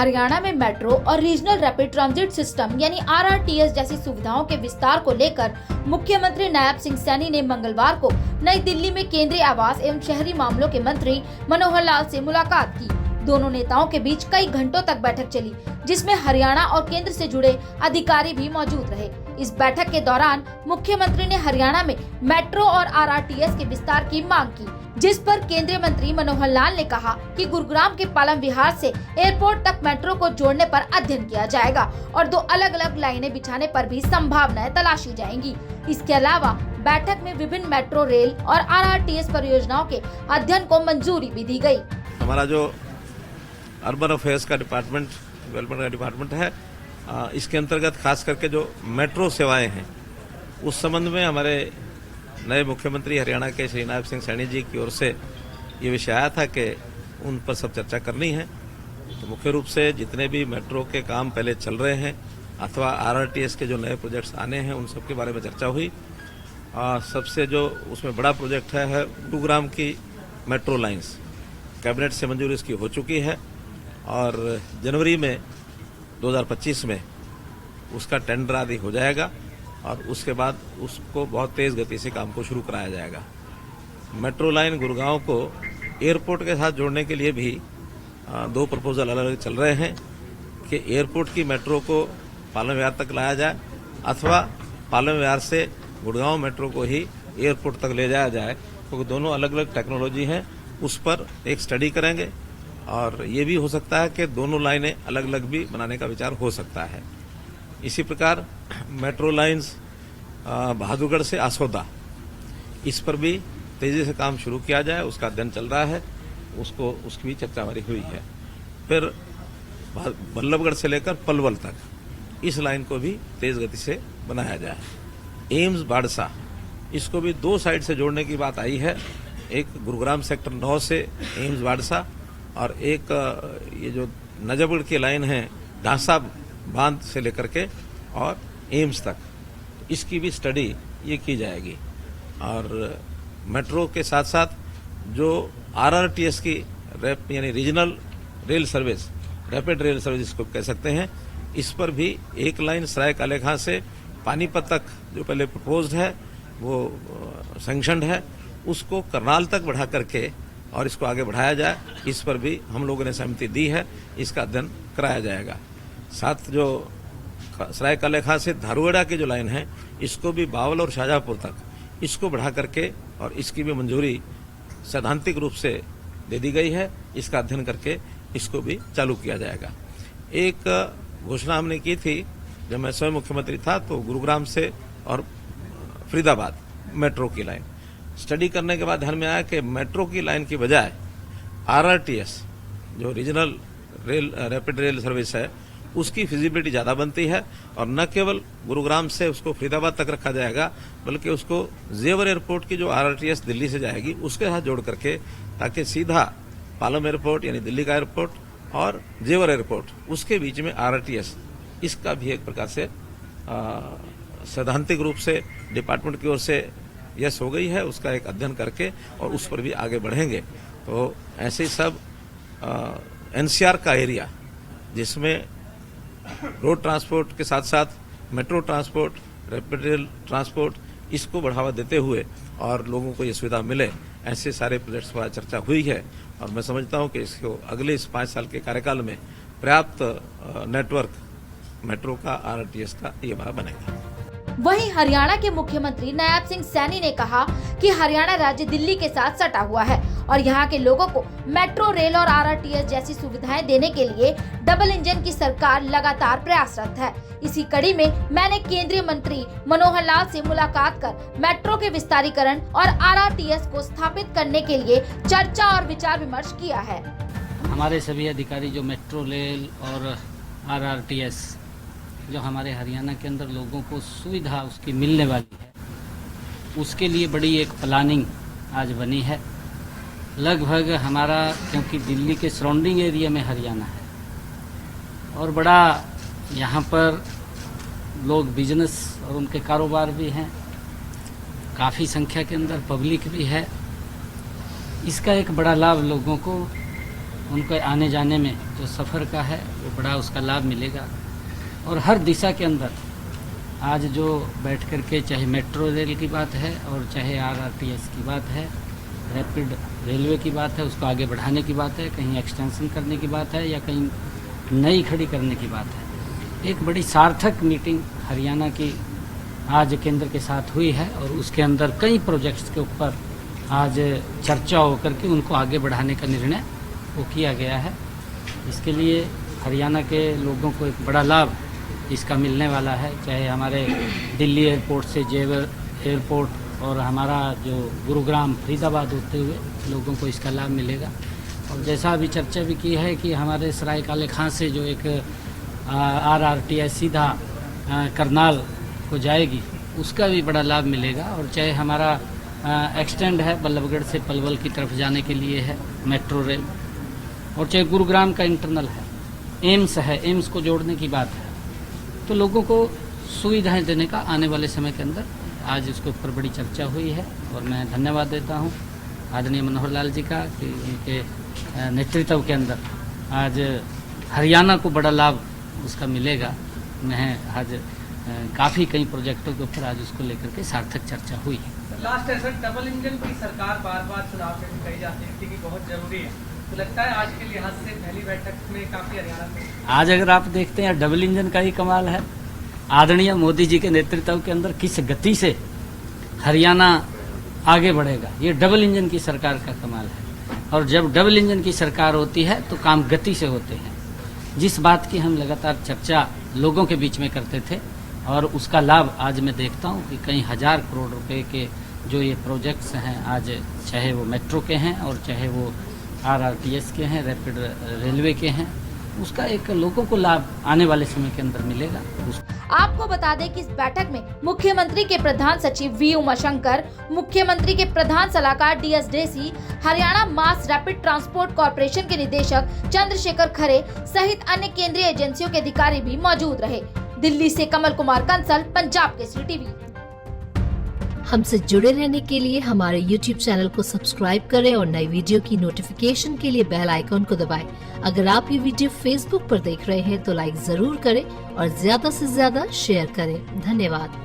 हरियाणा में मेट्रो और regional rapid transit system यानी RRTS जैसी सुविधाओं के विस्तार को लेकर मुख्यमंत्री नायब सिंह सैनी ने मंगलवार को नई दिल्ली में केंद्रीय आवास एवं शहरी मामलों के मंत्री मनोहर लाल से मुलाकात की। दोनों नेताओं के बीच कई घंटों तक बैठक चली, जिसमें हरियाणा और केंद्र से जुड़े अधिकारी भी मौजूद रहे। इस बैठक के दौरान मुख्यमंत्री ने हरियाणा में मेट्रो और RRTS के विस्तार की मांग की, जिस पर केंद्रीय मंत्री मनोहर लाल ने कहा कि गुरुग्राम के पालम विहार से एयरपोर्ट तक मेट्रो को जोड़ने पर अध्ययन किया जाएगा और 2 अलग-अलग लाइनें बिछाने पर भी संभावनाएं तलाशी जाएंगी। इसके अलावा बैठक में विभिन्न मेट्रो, रेल और RRTS परियोजनाओं के अध्ययन को मंजूरी भी दी गई। हमारा जो अर्बन अफेयर्स का डिपार्टमेंट, डेवलपमेंट का डिपार्टमेंट है, इसके अंतर्गत खास करके जो मेट्रो सेवाएं हैं, उस संबंध में हमारे नए मुख्यमंत्री हरियाणा के श्री नायब सिंह सैनी जी की ओर से ये विषय आया था कि उन पर सब चर्चा करनी है। तो मुख्य रूप से जितने भी मेट्रो के काम पहले चल रहे हैं अथवा RRTS के जो नए प्रोजेक्ट्स आने हैं, उन सब के बारे में चर्चा हुई। सबसे जो उसमें बड़ा प्रोजेक्ट है गुरुग्राम की मेट्रो लाइन्स। कैबिनेट से मंजूरी इसकी हो चुकी है और जनवरी में 2025 में उसका टेंडर आदि हो जाएगा और उसके बाद उसको बहुत तेज गति से काम को शुरू कराया जाएगा। मेट्रो लाइन गुरुगांव को एयरपोर्ट के साथ जोड़ने के लिए भी 2 प्रपोजल अलग अलग चल रहे हैं कि एयरपोर्ट की मेट्रो को पालम विहार तक लाया जाए अथवा पालम विहार से गुड़गांव मेट्रो को ही एयरपोर्ट तक ले जाया जाए, क्योंकि दोनों अलग अलग टेक्नोलॉजी हैं। उस पर एक स्टडी करेंगे और ये भी हो सकता है कि दोनों लाइनें अलग अलग भी बनाने का विचार हो सकता है। इसी प्रकार मेट्रो लाइन्स बहादुरगढ़ से आसोदा, इस पर भी तेजी से काम शुरू किया जाए, उसका अध्ययन चल रहा है, उसकी भी चर्चा हमारी हुई है। फिर बल्लभगढ़ से लेकर पलवल तक इस लाइन को भी तेज गति से बनाया जाए। एम्स बाड़सा, इसको भी 2 साइड से जोड़ने की बात आई है, एक गुरुग्राम सेक्टर 9 से एम्स बाड़सा और एक ये जो नजबगढ़ की लाइन है ढांसा बांध से लेकर के और एम्स तक, इसकी भी स्टडी ये की जाएगी। और मेट्रो के साथ साथ जो RRTS की यानी regional rail service, rapid rail service इसको कह सकते हैं, इस पर भी एक लाइन सराय काले खां से पानीपत तक जो पहले प्रपोज्ड है वो सैंक्शनड है, उसको करनाल तक बढ़ा करके और इसको आगे बढ़ाया जाए, इस पर भी हम लोगों ने सहमति दी है। इसका अध्ययन कराया जाएगा। साथ जो सराय काले खां से धारूगढ़ा की जो लाइन है, इसको भी बावल और शाहजहांपुर तक इसको बढ़ा करके और इसकी भी मंजूरी सैद्धांतिक रूप से दे दी गई है। इसका अध्ययन करके इसको भी चालू किया जाएगा। एक घोषणा हमने की थी जब मैं स्वयं मुख्यमंत्री था, तो गुरुग्राम से और फरीदाबाद मेट्रो की लाइन स्टडी करने के बाद ध्यान में आया कि मेट्रो की लाइन की बजाय RRTS जो regional rail rapid rail service है, उसकी फिजिबिलिटी ज्यादा बनती है और न केवल गुरुग्राम से उसको फरीदाबाद तक रखा जाएगा, बल्कि उसको जेवर एयरपोर्ट की जो RRTS दिल्ली से जाएगी उसके साथ जोड़ करके, ताकि सीधा पालम एयरपोर्ट यानी दिल्ली का एयरपोर्ट और जेवर एयरपोर्ट उसके बीच में RRTS, इसका भी एक प्रकार से सैद्धांतिक रूप से डिपार्टमेंट की ओर से यस हो गई है। उसका एक अध्ययन करके और उस पर भी आगे बढ़ेंगे। तो ऐसे सब NCR का एरिया जिसमें रोड ट्रांसपोर्ट के साथ साथ metro transport, rapid rail transport, इसको बढ़ावा देते हुए और लोगों को ये सुविधा मिले, ऐसे सारे प्रोजेक्ट्स पर चर्चा हुई है। और मैं समझता हूं कि इसको अगले इस 5 साल के कार्यकाल में पर्याप्त नेटवर्क मेट्रो का, RRTS का ये हमारा बनेगा। वहीं हरियाणा के मुख्यमंत्री नायब सिंह सैनी ने कहा कि हरियाणा राज्य दिल्ली के साथ सटा हुआ है और यहाँ के लोगों को मेट्रो, रेल और RRTS जैसी सुविधाएं देने के लिए डबल इंजन की सरकार लगातार प्रयासरत है। इसी कड़ी में मैंने केंद्रीय मंत्री मनोहर लाल से मुलाकात कर मेट्रो के विस्तारीकरण और RRTS को स्थापित करने के लिए चर्चा और विचार विमर्श किया है। हमारे सभी अधिकारी जो मेट्रो, रेल और RRTS जो हमारे हरियाणा के अंदर लोगों को सुविधा उसकी मिलने वाली है, उसके लिए बड़ी एक प्लानिंग आज बनी है। लगभग हमारा, क्योंकि दिल्ली के सराउंडिंग एरिया में हरियाणा है और बड़ा यहाँ पर लोग बिजनेस और उनके कारोबार भी हैं, काफ़ी संख्या के अंदर पब्लिक भी है। इसका एक बड़ा लाभ लोगों को उनको आने जाने में जो सफ़र का है वो बड़ा उसका लाभ मिलेगा। और हर दिशा के अंदर आज जो बैठ कर के चाहे मेट्रो रेल की बात है और चाहे RRTS की बात है, रैपिड रेलवे की बात है, उसको आगे बढ़ाने की बात है, कहीं एक्सटेंशन करने की बात है या कहीं नई खड़ी करने की बात है। एक बड़ी सार्थक मीटिंग हरियाणा की आज केंद्र के साथ हुई है और उसके अंदर कई प्रोजेक्ट्स के ऊपर आज चर्चा होकर के उनको आगे बढ़ाने का निर्णय वो किया गया है। इसके लिए हरियाणा के लोगों को एक बड़ा लाभ इसका मिलने वाला है, चाहे हमारे दिल्ली एयरपोर्ट से जेवर एयरपोर्ट और हमारा जो गुरुग्राम फरीदाबाद होते हुए लोगों को इसका लाभ मिलेगा। और जैसा अभी चर्चा भी की है कि हमारे सराय काले खां से जो एक RRTS सीधा करनाल को जाएगी, उसका भी बड़ा लाभ मिलेगा। और चाहे हमारा एक्सटेंड है बल्लभगढ़ से पलवल की तरफ जाने के लिए है मेट्रो रेल, और चाहे गुरुग्राम का इंटरनल है, एम्स है, एम्स को जोड़ने की बात है, तो लोगों को सुविधाएं देने का आने वाले समय के अंदर आज इसके ऊपर बड़ी चर्चा हुई है। और मैं धन्यवाद देता हूं आदरणीय मनोहर लाल जी का कि उनके नेतृत्व के अंदर आज हरियाणा को बड़ा लाभ उसका मिलेगा। मैं आज काफ़ी कई प्रोजेक्टों के ऊपर आज उसको लेकर के सार्थक चर्चा हुई है। लास्ट ऐसा डबल इंजन की सरकार बार बार चुनाव में कही जाती है कि बहुत जरूरी है, तो लगता है आज के लिहाज से पहली बैठक में काफी हरियाणा में आज अगर आप देखते हैं डबल इंजन का ही कमाल है। आदरणीय मोदी जी के नेतृत्व के अंदर किस गति से हरियाणा आगे बढ़ेगा, ये डबल इंजन की सरकार का कमाल है। और जब डबल इंजन की सरकार होती है तो काम गति से होते हैं। जिस बात की हम लगातार चर्चा लोगों के बीच में करते थे और उसका लाभ आज मैं देखता हूँ कि कई हजार करोड़ रुपए के जो ये प्रोजेक्ट्स हैं, आज चाहे वो मेट्रो के हैं और चाहे वो RRTS के हैं, रैपिड रेलवे के हैं, उसका एक लोगों को लाभ आने वाले समय के अंदर मिलेगा। आपको बता दें कि इस बैठक में मुख्यमंत्री के प्रधान सचिव V उमाशंकर, मुख्यमंत्री के प्रधान सलाहकार DS Dhesi, Haryana mass rapid transport corporation के निदेशक चंद्रशेखर खरे सहित अन्य केंद्रीय एजेंसियों के अधिकारी भी मौजूद रहे। दिल्ली से कमल कुमार कंसल, पंजाब केसरी टीवी। हमसे जुड़े रहने के लिए हमारे YouTube चैनल को सब्सक्राइब करें और नई वीडियो की नोटिफिकेशन के लिए बेल आइकॉन को दबाएं। अगर आप ये वीडियो Facebook पर देख रहे हैं तो लाइक जरूर करें और ज्यादा से ज्यादा शेयर करें। धन्यवाद।